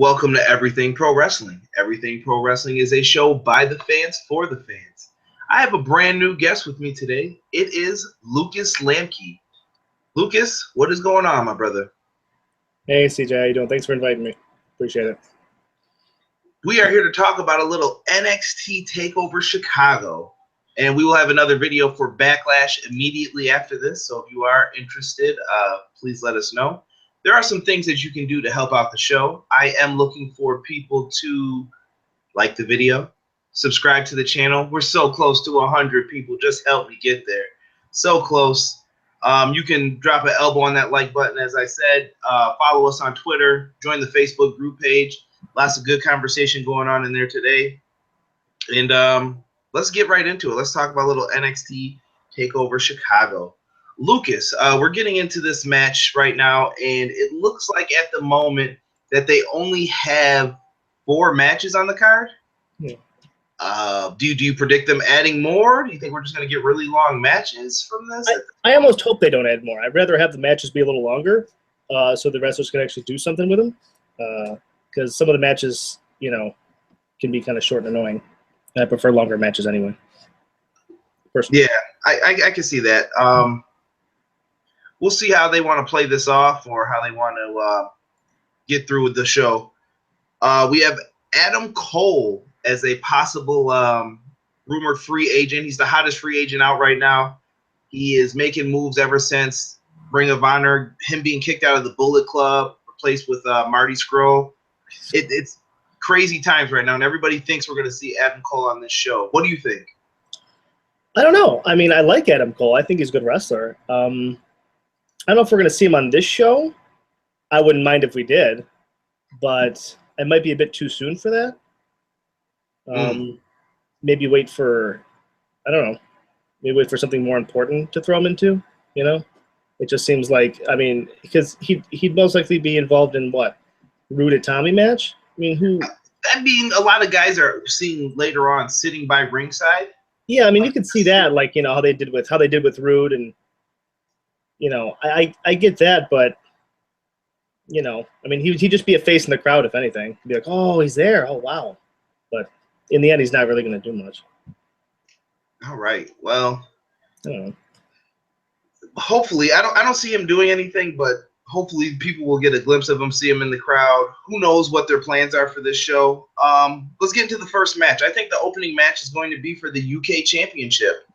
Welcome to Everything Pro Wrestling. Everything Pro Wrestling is a show by the fans for the fans. I have a brand new guest with me today. It is Lucas Lamke. Lucas, what is going on, my brother? Hey, CJ, how you doing? Thanks for inviting me. Appreciate it. We are here to talk about a little NXT Takeover Chicago, and we will have another video for Backlash immediately after this, so if you are interested, please let us know. There are some things that you can do to help out the show. I am looking for people to like the video, subscribe to the channel. We're so close to 100 people. Just help me get there. So close. You can drop an elbow on that like button, as I said. Follow us on Twitter. Join the Facebook group page. Lots of good conversation going on in there today. And let's get right into it. Let's talk about a little NXT Takeover Chicago. Lucas, we're getting into this match right now, and it looks like at the moment that they only have 4 matches on the card. Yeah. Do you predict them adding more? Do you think we're just going to get really long matches from this? I almost hope they don't add more. I'd rather have the matches be a little longer so the wrestlers can actually do something with them. Because some of the matches, can be kind of short and annoying. And I prefer longer matches anyway. Personally. Yeah, I can see that. We'll see how they want to play this off or how they want to get through with the show. We have Adam Cole as a possible rumored free agent. He's the hottest free agent out right now. He is making moves ever since Ring of Honor, him being kicked out of the Bullet Club, replaced with Marty Scurll. It's crazy times right now, and everybody thinks we're going to see Adam Cole on this show. What do you think? I don't know. I mean, I like Adam Cole. I think he's a good wrestler. I don't know if we're going to see him on this show. I wouldn't mind if we did, but it might be a bit too soon for that. Maybe wait for, I don't know, maybe wait for something more important to throw him into, It just seems like, because he'd most likely be involved in what? Roode Itami match? A lot of guys are seeing later on sitting by ringside. Yeah, you could see that, like, how they did with Roode, and I get that, but he'd just be a face in the crowd if anything. He'd be like, oh, he's there, oh wow, but in the end, he's not really going to do much. All right, well, I don't know. Hopefully, I don't see him doing anything, but hopefully people will get a glimpse of him, see him in the crowd. Who knows what their plans are for this show? Let's get into the first match. I think the opening match is going to be for the UK Championship.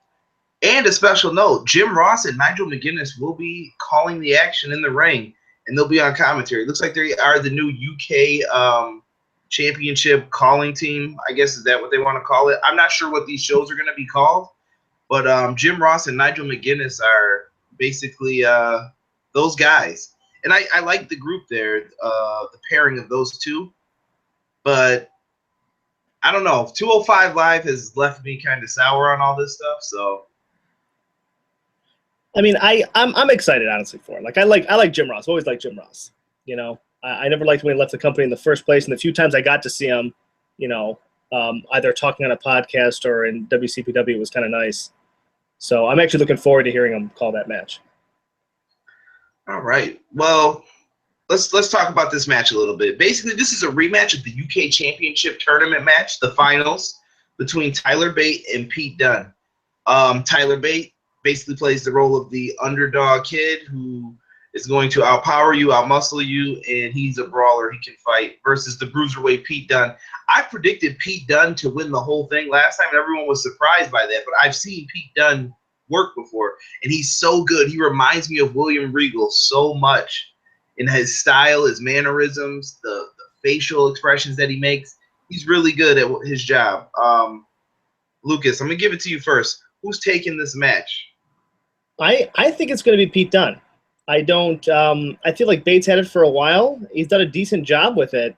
And a special note, Jim Ross and Nigel McGuiness will be calling the action in the ring, and they'll be on commentary. It looks like they are the new UK Championship calling team. I guess is that what they want to call it? I'm not sure what these shows are going to be called, but Jim Ross and Nigel McGuiness are basically those guys. And I like the group there, the pairing of those two. But I don't know. 205 Live has left me kind of sour on all this stuff, so. I'm excited, honestly, for it. Like I like Jim Ross. Always liked Jim Ross. I never liked when he left the company in the first place, and the few times I got to see him, either talking on a podcast or in WCPW, it was kind of nice. So I'm actually looking forward to hearing him call that match. All right. Well, let's talk about this match a little bit. Basically, this is a rematch of the UK Championship Tournament match, the finals, between Tyler Bate and Pete Dunne. Tyler Bate basically plays the role of the underdog kid who is going to outpower you, outmuscle you, and he's a brawler. He can fight versus the bruiserweight Pete Dunne. I predicted Pete Dunne to win the whole thing last time, and everyone was surprised by that. But I've seen Pete Dunne work before, and he's so good. He reminds me of William Regal so much in his style, his mannerisms, the facial expressions that he makes. He's really good at his job. Lucas, I'm going to give it to you first. Who's taking this match? I think it's going to be Pete Dunne. I feel like Bates had it for a while. He's done a decent job with it.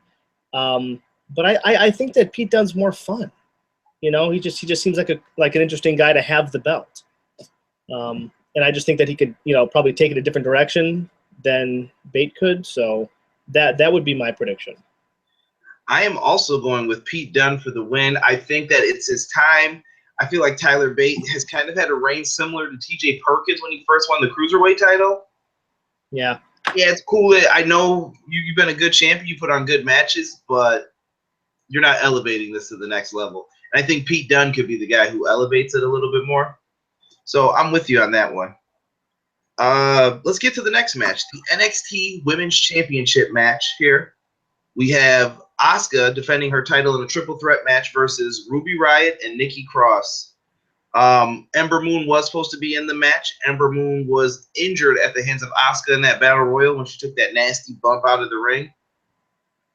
But I think that Pete Dunne's more fun. He just seems like an interesting guy to have the belt. And I just think that he could, probably take it a different direction than Bate could. So that would be my prediction. I am also going with Pete Dunne for the win. I think that it's his time. I feel like Tyler Bate has kind of had a reign similar to TJ Perkins when he first won the Cruiserweight title. Yeah. Yeah, it's cool. I know you've been a good champion. You put on good matches, but you're not elevating this to the next level. And I think Pete Dunne could be the guy who elevates it a little bit more. So I'm with you on that one. Let's get to the next match, the NXT Women's Championship match here. We have Asuka defending her title in a triple threat match versus Ruby Riot and Nikki Cross. Ember Moon was supposed to be in the match. Ember Moon was injured at the hands of Asuka in that Battle Royal when she took that nasty bump out of the ring.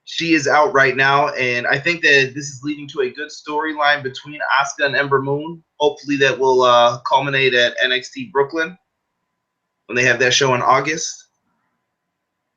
She is out right now, and I think that this is leading to a good storyline between Asuka and Ember Moon. Hopefully that will culminate at NXT Brooklyn when they have that show in August.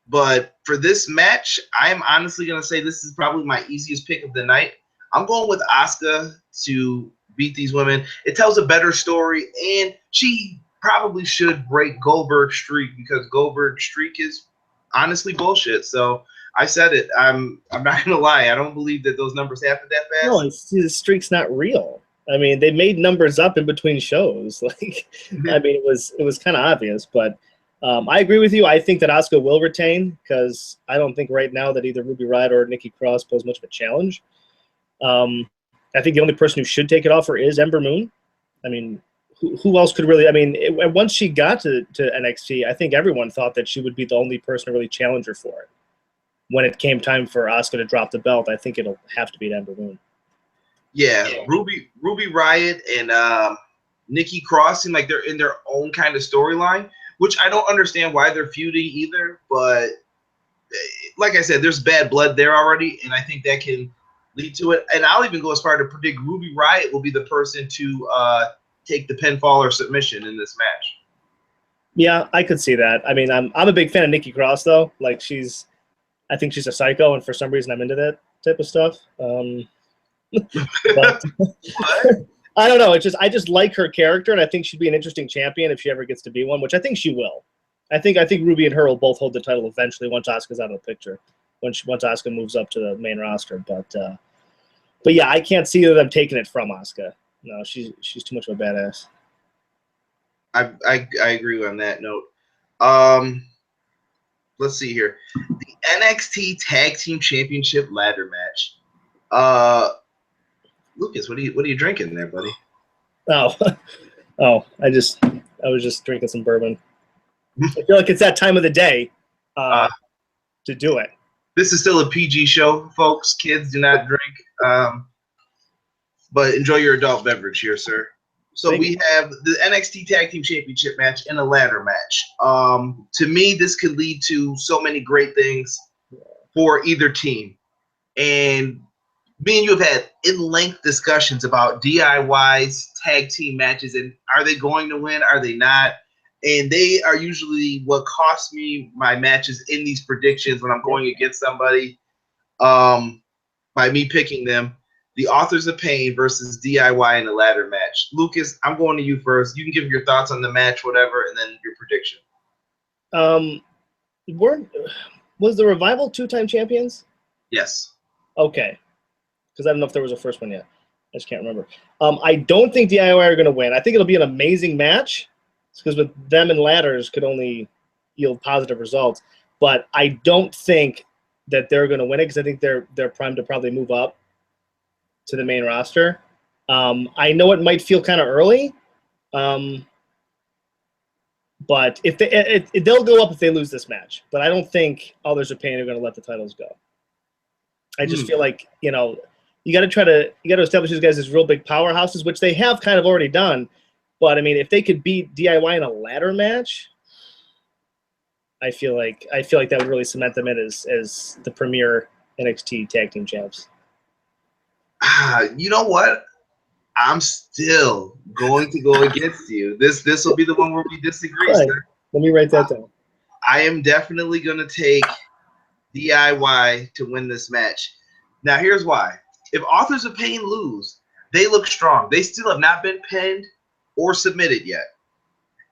But for this match, I'm honestly going to say this is probably my easiest pick of the night. I'm going with Asuka to beat these women. It tells a better story, and she probably should break Goldberg's streak because Goldberg's streak is honestly bullshit. So I said it. I'm not going to lie. I don't believe that those numbers happen that fast. No, the streak's not real. I mean, they made numbers up in between shows. Like, I mean, it was kind of obvious, but I agree with you. I think that Asuka will retain because I don't think right now that either Ruby Riott or Nikki Cross pose much of a challenge. I think the only person who should take it off her is Ember Moon. I mean, who else could really? I mean, once she got to NXT, I think everyone thought that she would be the only person to really challenge her for it. When it came time for Asuka to drop the belt, I think it'll have to be Ember Moon. Yeah, Ruby Riott and Nikki Cross seem like they're in their own kind of storyline, which I don't understand why they're feuding either. But like I said, there's bad blood there already, and I think that can lead to it. And I'll even go as far to predict Ruby Riott will be the person to take the pinfall or submission in this match. Yeah, I could see that. I mean, I'm a big fan of Nikki Cross though. Like I think she's a psycho, and for some reason I'm into that type of stuff. But I don't know. I just like her character, and I think she'd be an interesting champion if she ever gets to be one, which I think she will. I think Ruby and her will both hold the title eventually once Asuka's out of the picture, once Asuka moves up to the main roster. But yeah, I can't see them taking it from Asuka. No, she's too much of a badass. I agree on that note. Let's see here. The NXT Tag Team Championship ladder match. Lucas, what are you drinking there, buddy? I was just drinking some bourbon. I feel like it's that time of the day to do it. This is still a PG show, folks. Kids do not drink. But enjoy your adult beverage here, sir. So we have the NXT Tag Team Championship match and a ladder match. To me, this could lead to so many great things for either team. And me and you have had in-length discussions about DIY's tag team matches, and are they going to win? Are they not? And they are usually what costs me my matches in these predictions when I'm going against somebody by me picking them. The Authors of Pain versus DIY in a ladder match. Lucas, I'm going to you first. You can give your thoughts on the match, whatever, and then your prediction. Was the Revival 2-time champions? Yes. Okay. Because I don't know if there was a first one yet. I just can't remember. I don't think DIY are going to win. I think it'll be an amazing match because with them and ladders could only yield positive results. But I don't think that they're going to win it because I think they're primed to probably move up to the main roster. I know it might feel kind of early, but if they'll go up if they lose this match. But I don't think Authors of Pain are going to let the titles go. I just feel like you got to establish these guys as real big powerhouses, which they have kind of already done. But I mean, if they could beat DIY in a ladder match, I feel like that would really cement them in as the premier NXT Tag Team Champs. You know what? I'm still going to go against you. This will be the one where we disagree, right. Sir. Let me write that down. I am definitely going to take DIY to win this match. Now, here's why. If Authors of Pain lose, they look strong. They still have not been pinned or submitted yet.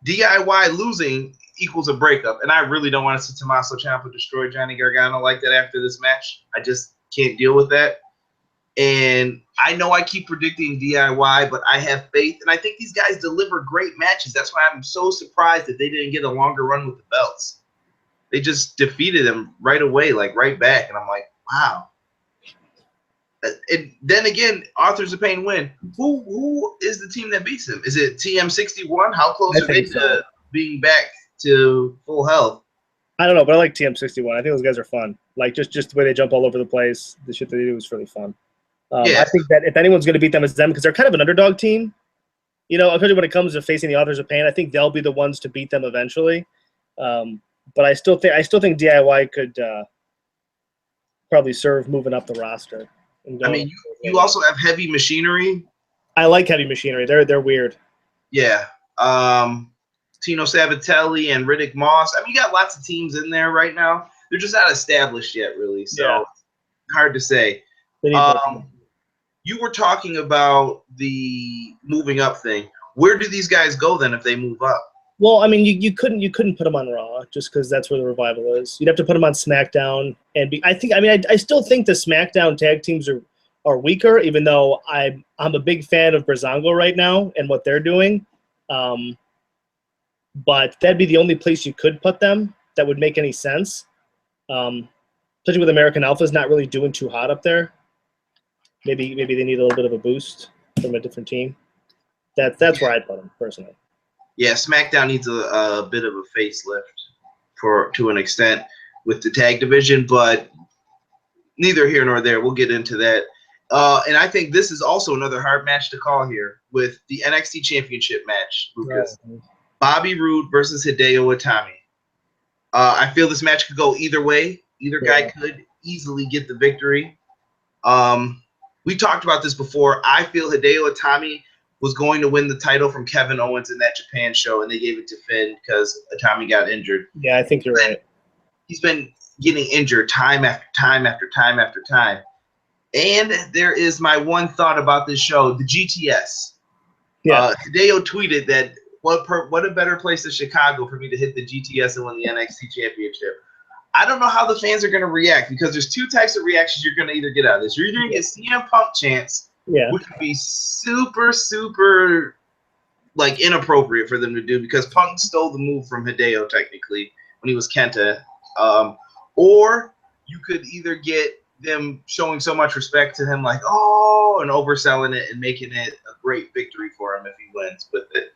DIY losing equals a breakup, and I really don't want to see Tommaso Ciampa destroy Johnny Gargano like that after this match. I just can't deal with that. And I know I keep predicting DIY, but I have faith, and I think these guys deliver great matches. That's why I'm so surprised that they didn't get a longer run with the belts. they just defeated them right away, like right back. And I'm like, wow. And then again, Authors of Pain win. Who is the team that beats them? Is it TM61? How close are they to being back to full health? I don't know, but I like TM61. I think those guys are fun. Like just the way they jump all over the place, the shit they do is really fun. Yeah. I think that if anyone's going to beat them, it's them because they're kind of an underdog team. You know, especially when it comes to facing the Authors of Pain, I think they'll be the ones to beat them eventually. But I still think DIY could probably serve moving up the roster. I mean, you also have Heavy Machinery. I like Heavy Machinery. They're weird. Yeah. Tino Sabatelli and Riddick Moss. I mean, you got lots of teams in there right now. They're just not established yet, really. So hard to say. You were talking about the moving up thing. Where do these guys go then if they move up? Well, I mean, you couldn't put them on Raw just because that's where the Revival is. You'd have to put them on SmackDown, and I still think the SmackDown tag teams are weaker, even though I'm a big fan of Breezango right now and what they're doing. But that'd be the only place you could put them that would make any sense. Especially with American Alphas not really doing too hot up there. Maybe they need a little bit of a boost from a different team. That's where I'd put them personally. Yeah, SmackDown needs a bit of a facelift to an extent with the tag division, but neither here nor there. We'll get into that. And I think this is also another hard match to call here with the NXT Championship match, Lucas. Yeah. Bobby Roode versus Hideo Itami. I feel this match could go either way. Either guy could easily get the victory. We talked about this before. I feel Hideo Itami was going to win the title from Kevin Owens in that Japan show, and they gave it to Finn because Itami got injured. Yeah, I think you're right. He's been getting injured time after time after time after time. And there is my one thought about this show, the GTS. Yeah. Hideo tweeted that what a better place than Chicago for me to hit the GTS and win the NXT Championship. I don't know how the fans are going to react because there's two types of reactions you're going to either get out of this. You're either going to get CM Punk chants, which would be super, super like inappropriate for them to do because Punk stole the move from Hideo technically when he was Kenta. Or you could either get them showing so much respect to him like, oh, and overselling it and making it a great victory for him if he wins with it.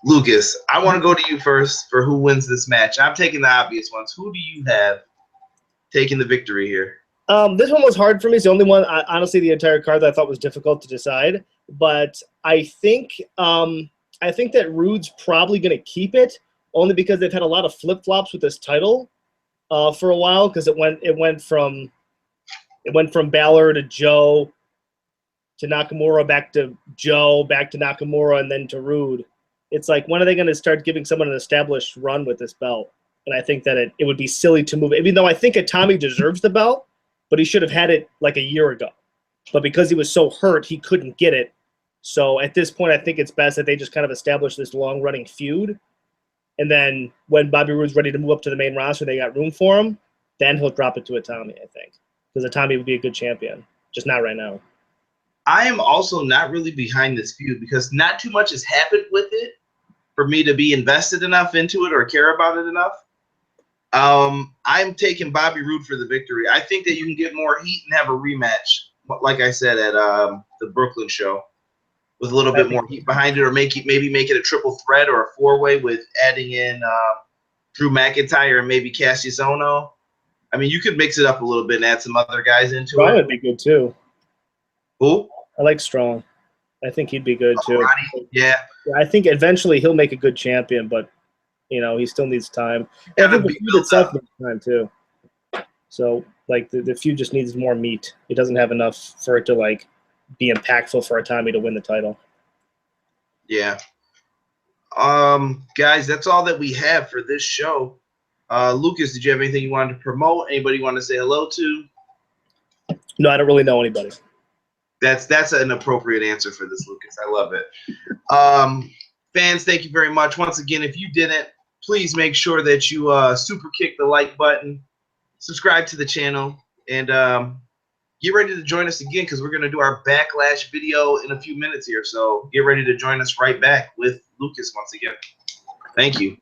Lucas, I want to go to you first for who wins this match. I'm taking the obvious ones. Who do you have taking the victory here? This one was hard for me. It's the only one, honestly, the entire card that I thought was difficult to decide. But I think that Roode's probably going to keep it, only because they've had a lot of flip-flops with this title for a while. Because it went from Balor to Joe to Nakamura, back to Joe, back to Nakamura, and then to Roode. It's like, when are they going to start giving someone an established run with this belt? And I think that it would be silly to move it, even though I think Itami deserves the belt, but he should have had it like a year ago. But because he was so hurt, he couldn't get it. So at this point, I think it's best that they just kind of establish this long-running feud. And then when Bobby Roode's ready to move up to the main roster, they got room for him, then he'll drop it to Itami, I think. Because Itami would be a good champion, just not right now. I am also not really behind this feud because not too much has happened with it for me to be invested enough into it or care about it enough. I'm taking Bobby Roode for the victory. I think that you can get more heat and have a rematch, like I said at the Brooklyn show, with a little bit more heat behind it, or maybe make it a triple threat or a four-way with adding in Drew McIntyre and maybe Cassius Ohno. I mean, you could mix it up a little bit and add some other guys into it. Strong would be good too. Who? I like Strong. I think he'd be good too. Ronnie, yeah. I think eventually he'll make a good champion, but he still needs time. And I think the feud itself needs time too. So like the feud just needs more meat. It doesn't have enough for it to like be impactful for Itami to win the title. Yeah. Guys, that's all that we have for this show. Lucas, did you have anything you wanted to promote? Anybody you want to say hello to? No, I don't really know anybody. That's an appropriate answer for this, Lucas. I love it. Fans, thank you very much. Once again, if you didn't, please make sure that you super kick the like button, subscribe to the channel, and get ready to join us again because we're going to do our Backlash video in a few minutes here. So get ready to join us right back with Lucas once again. Thank you.